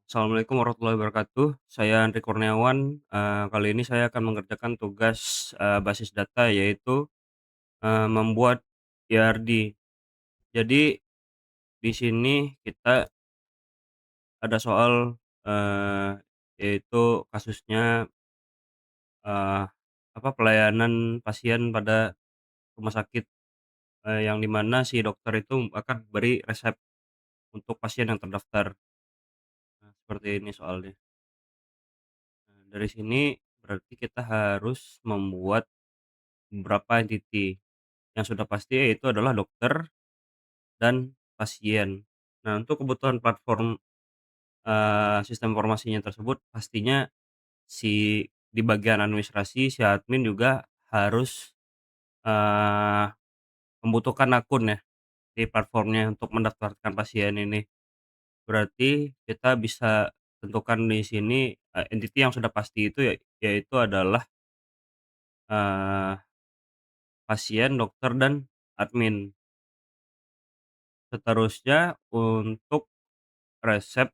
Assalamualaikum warahmatullahi wabarakatuh. Saya Andri Kurniawan, kali ini saya akan mengerjakan tugas, basis data yaitu, membuat ERD. Jadi di sini kita ada soal, yaitu kasusnya, eee, pelayanan pasien pada rumah sakit, yang di mana si dokter itu akan beri resep untuk pasien yang terdaftar. Nah, seperti ini soalnya. Nah, dari sini berarti kita harus membuat beberapa entity. Yang sudah pasti yaitu adalah dokter dan pasien. Nah, untuk kebutuhan platform, sistem informasinya tersebut pastinya di bagian administrasi si admin juga harus, eee, membutuhkan akun ya di platformnya untuk mendaftarkan pasien ini. Berarti kita bisa tentukan di sini, entity yang sudah pasti itu yaitu adalah, eee, pasien, dokter, dan admin. Seterusnya untuk resep,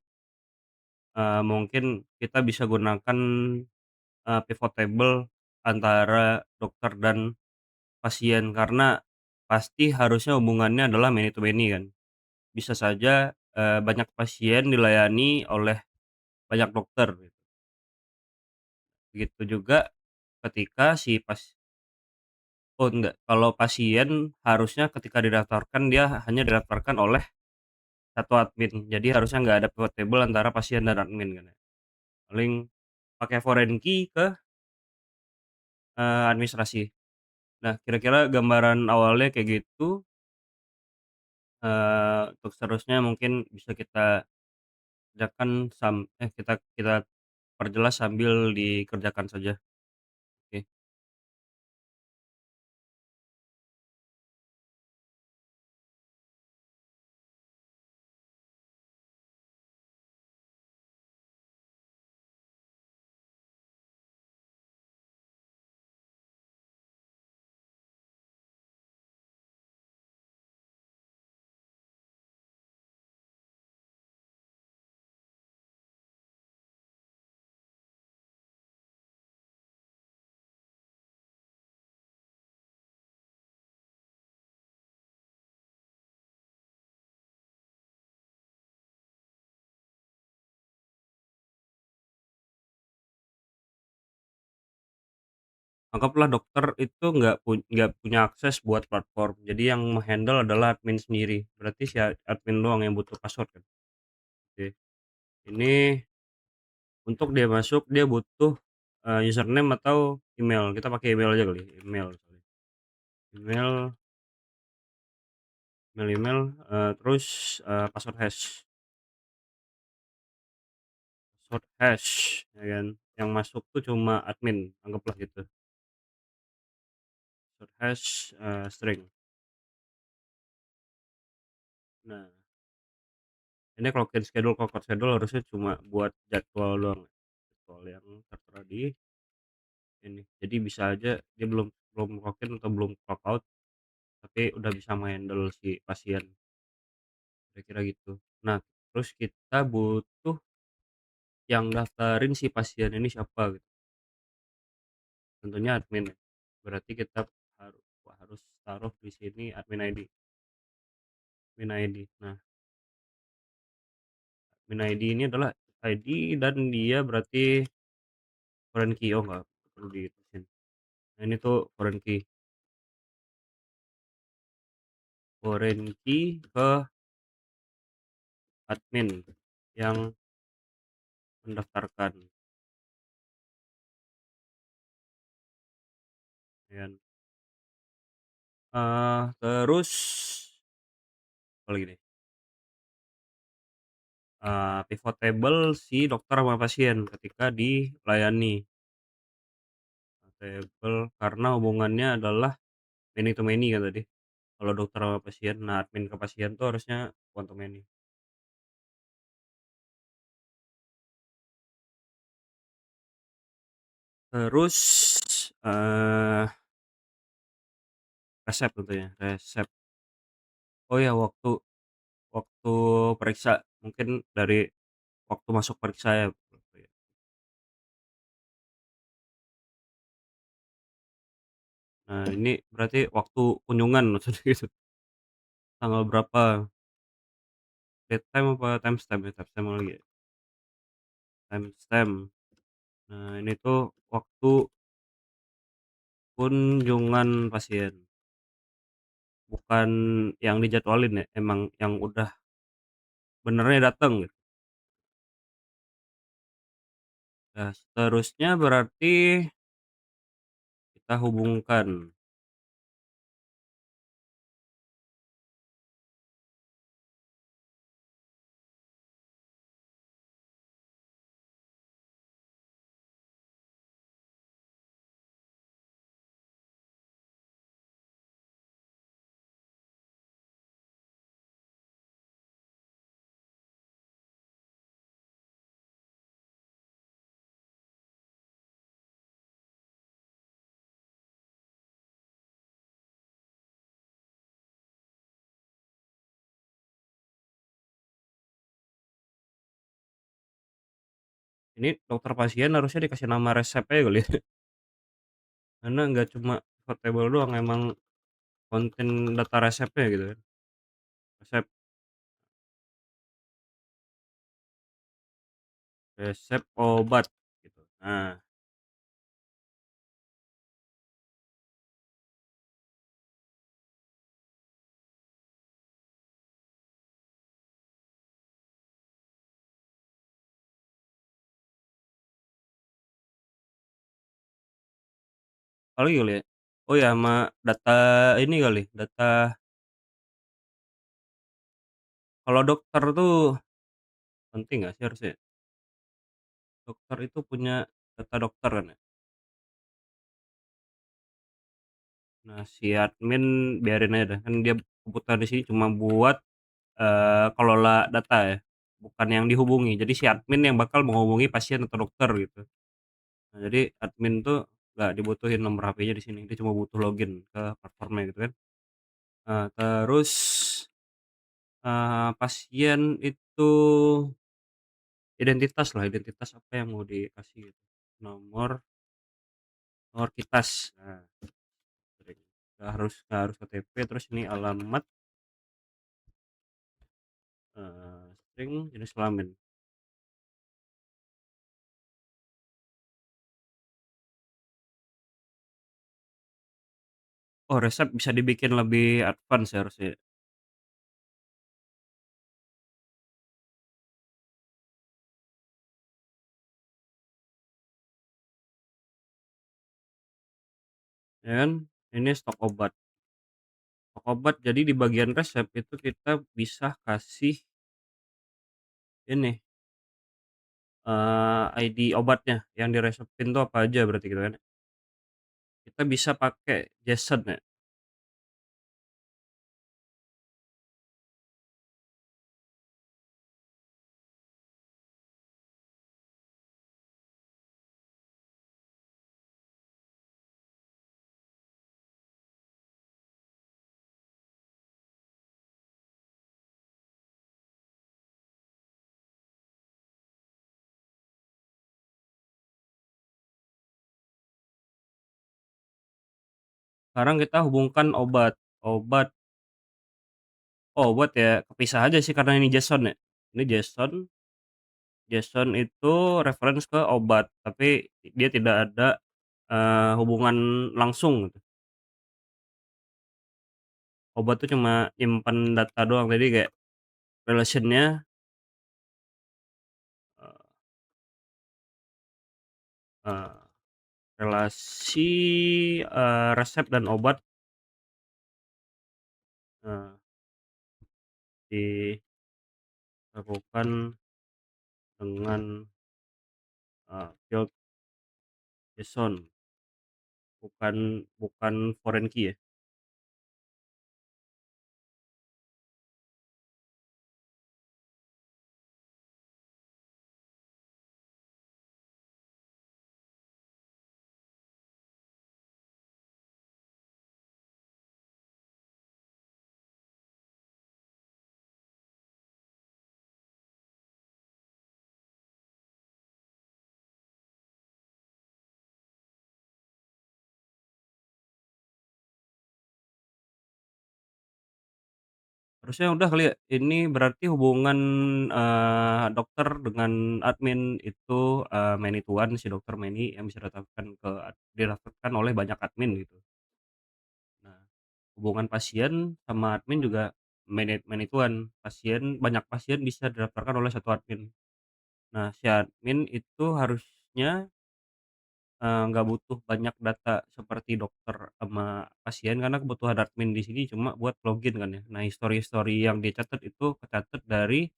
mungkin kita bisa gunakan, pivot table antara dokter dan pasien karena pasti harusnya hubungannya adalah many to many kan. Bisa saja, banyak pasien dilayani oleh banyak dokter gitu. Begitu juga ketika si pas oh enggak, kalau pasien harusnya ketika didaftarkan dia hanya didaftarkan oleh satu admin. Jadi harusnya nggak ada pivot table antara pasien dan admin kan ya. Paling pakai foreign key ke, administrasi. Nah, kira-kira gambaran awalnya kayak gitu, untuk seterusnya mungkin bisa kita kerjakan kita kita perjelas sambil dikerjakan saja. Oke. Anggaplah dokter itu nggak punya akses buat platform, jadi yang meng-handle adalah admin sendiri, berarti si admin doang yang butuh password kan? Oke. Ini untuk dia masuk dia butuh, username atau email, kita pakai email aja kali, email kali. Email email, terus, password hash. Password hash, ya kan, yang masuk tuh cuma admin, anggaplah gitu. Password hash, string. Nah, ini kalau clock schedule harusnya cuma buat jadwal doang, jadwal yang tertera di ini. Jadi bisa aja dia belum belum log in atau belum clock out, tapi udah bisa nge-handle si pasien, kira-kira gitu. Nah, terus kita butuh yang daftarin si pasien ini siapa gitu, tentunya admin ya. Berarti kita harus harus taruh di sini admin ID. Admin ID. Nah, admin ID ini adalah ID dan dia berarti foreign key, oh nggak perlu ditulisin. Nah, ini tuh foreign key ke admin yang mendaftarkan, ya kan. Terus apalagi nih, pivot table si dokter sama pasien ketika dilayani. Table karena hubungannya adalah many to many kan tadi, kalau dokter sama pasien. Nah, admin ke pasien tuh harusnya one to many. Terus, eee, resep tentunya, resep. Oh ya, waktu waktu periksa mungkin dari waktu masuk periksa ya. Nah, ini berarti waktu kunjungan maksudnya gitu, tanggal berapa, date time apa timestamp ya? Timestamp lagi ya? Timestamp. Nah, ini tuh waktu kunjungan pasien, bukan yang dijadwalin ya, emang yang udah benernya dateng gitu. Nah, seterusnya berarti kita hubungkan, ini dokter pasien harusnya dikasih nama resepnya kali ya, karena nggak cuma portable doang, emang konten data resepnya gitu kan, resep resep obat gitu. Nah, apalagi kali ya? Oh ya, sama data ini kali, data kalau dokter tuh penting nggak sih harusnya? Dokter itu punya data dokter kan ya? Nah, si admin biarin aja dah, kan dia kebutuhan di sini cuma buat, kelola data ya, bukan yang dihubungi. Jadi si admin yang bakal menghubungi pasien atau dokter gitu. Nah, jadi admin tuh nggak dibutuhin nomor HP-nya di sini, dia cuma butuh login ke platformnya gitu kan. Terus, pasien itu identitas lah, identitas apa yang mau dikasih gitu, nomor nomor KITAS, nah, nggak harus KTP, terus ini alamat, string, jenis kelamin. Oh, resep bisa dibikin lebih advance ya harusnya, ya kan. Ini stok obat, jadi di bagian resep itu kita bisa kasih ini, ID obatnya yang diresepin tuh apa aja berarti gitu kan. Kita bisa pakai JSON ya. Sekarang kita hubungkan obat. Obat obat ya kepisah aja sih karena ini JSON ya. Ini JSON, JSON itu reference ke obat, tapi dia tidak ada, hubungan langsung gitu. Obat tuh cuma nyimpen data doang, jadi kayak relation-nya, eee eee, relasi, resep dan obat, eee, dilakukan dengan, field JSON, bukan bukan foreign key ya. Harusnya udah kali ya? Ini berarti hubungan, dokter dengan admin itu, many to one si dokter Many yang bisa didapatkan oleh banyak admin gitu. Nah, hubungan pasien sama admin juga many to one, banyak pasien bisa didaftarkan oleh satu admin. Nah, si admin itu harusnya, nggak butuh banyak data seperti dokter sama pasien karena kebutuhan admin di sini cuma buat login kan ya. Nah, history-history yang dia catat itu kecatat dari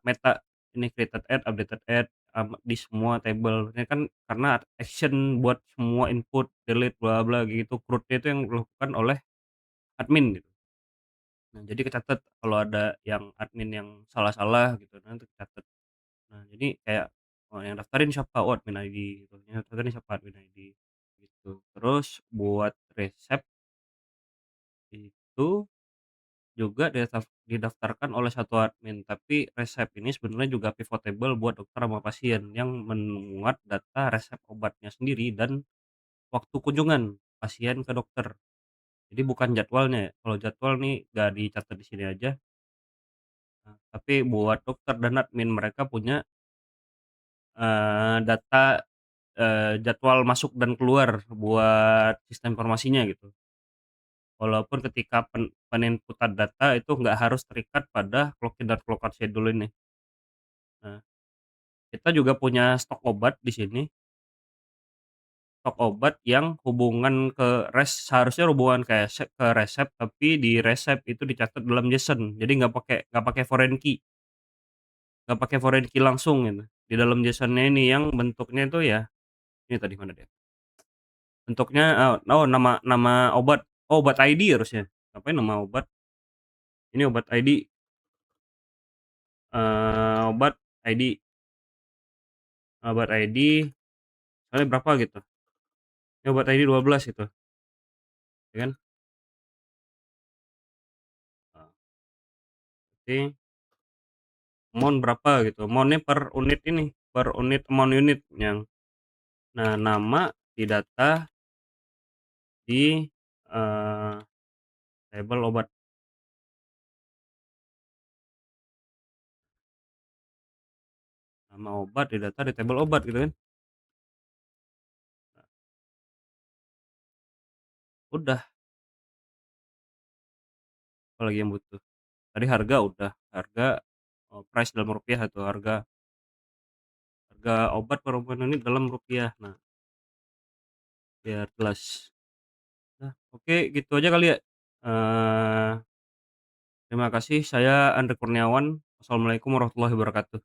meta, ini created add, updated add, di semua table. Ini kan karena action buat semua input, delete, bla bla gitu, CRUD-nya itu yang dilakukan oleh admin gitu. Nah, jadi kecatet kalau ada yang admin yang salah-salah gitu, nah itu kecatet. Nah, jadi kayak, oh yang daftarin siapa? Oh admin ID gitu, yang daftarin siapa? Admin ID gitu. Terus buat resep itu juga didaftarkan oleh satu admin, tapi resep ini sebenarnya juga pivotable buat dokter sama pasien yang memuat data resep obatnya sendiri dan waktu kunjungan pasien ke dokter. Jadi bukan jadwalnya ya, kalau jadwal nih nggak dicatat di sini aja, tapi buat dokter dan admin mereka punya, data, jadwal masuk dan keluar buat sistem informasinya gitu. Walaupun ketika peninputan data itu nggak harus terikat pada clock in dan clock out schedule ini. Nah, kita juga punya stok obat di sini, stok obat yang hubungan seharusnya hubungan ke resep, tapi di resep itu dicatat dalam JSON. Jadi nggak pakai foreign key, nggak pakai foreign key langsung gitu. Di dalam JSON-nya ini yang bentuknya itu ya ini tadi mana dia, bentuknya, nama nama obat, oh obat ID harusnya. Ngapain nama obat, ini obat ID, obat ID, obat ID misalnya berapa gitu, ini obat ID 12 gitu, ya kan. Berarti amount berapa gitu, amount-nya per unit ini, per unit amount unit yang nah nama didata di, eee, tabel obat, nama obat didata di tabel obat gitu kan. Udah, apalagi yang butuh. Tadi harga udah, harga, price dalam rupiah itu harga harga obat per unit dalam rupiah. Nah, biar jelas. Nah, oke gitu aja kali ya. Terima kasih, saya Andre Kurniawan. Wassalamualaikum warahmatullahi wabarakatuh.